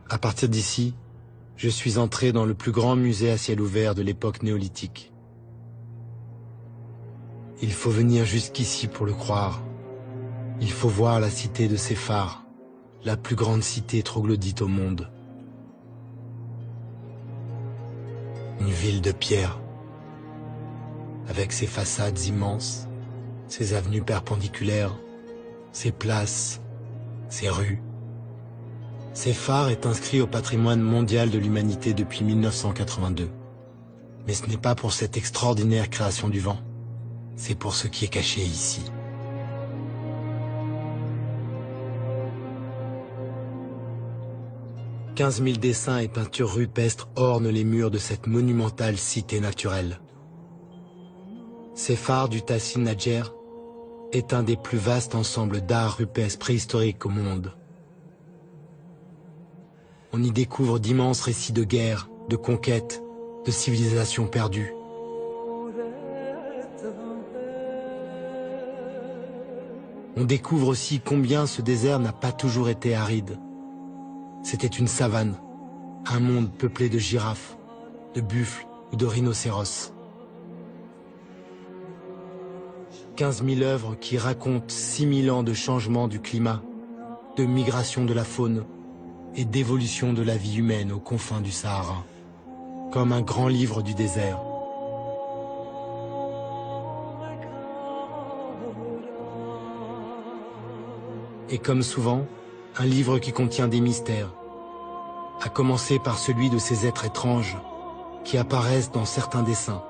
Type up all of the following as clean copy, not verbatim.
À partir d'ici, je suis entré dans le plus grand musée à ciel ouvert de l'époque néolithique. Il faut venir jusqu'ici pour le croire. Il faut voir la cité de Séphar, la plus grande cité troglodyte au monde. Une ville de pierre, avec ses façades immenses, ses avenues perpendiculaires, ses places, ses rues. Séphar est inscrit au patrimoine mondial de l'humanité depuis 1982. Mais ce n'est pas pour cette extraordinaire création du vent, c'est pour ce qui est caché ici. « 15 000 dessins et peintures rupestres ornent les murs de cette monumentale cité naturelle. Séphar du Tassin Nadjer est un des plus vastes ensembles d'art rupestre préhistorique au monde. On y découvre d'immenses récits de guerre, de conquête, de civilisations perdues. On découvre aussi combien ce désert n'a pas toujours été aride. C'était une savane, un monde peuplé de girafes, de buffles ou de rhinocéros. 15 000 œuvres qui racontent 6 000 ans de changement du climat, de migration de la faune et d'évolution de la vie humaine aux confins du Sahara, comme un grand livre du désert. Et comme souvent, un livre qui contient des mystères, à commencer par celui de ces êtres étranges qui apparaissent dans certains dessins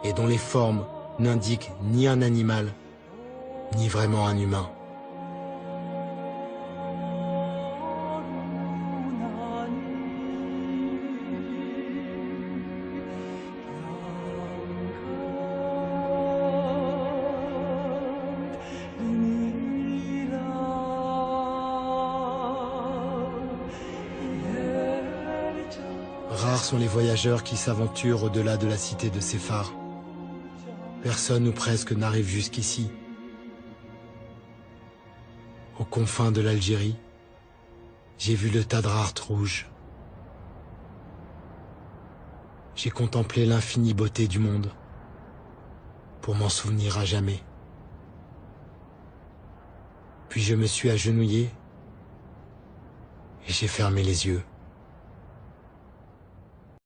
et dont les formes n'indiquent ni un animal, ni vraiment un humain. Rares sont les voyageurs qui s'aventurent au-delà de la cité de Séphar. Personne ou presque n'arrive jusqu'ici. Aux confins de l'Algérie, j'ai vu le Tadrart rouge. J'ai contemplé l'infinie beauté du monde, pour m'en souvenir à jamais. Puis je me suis agenouillé et j'ai fermé les yeux.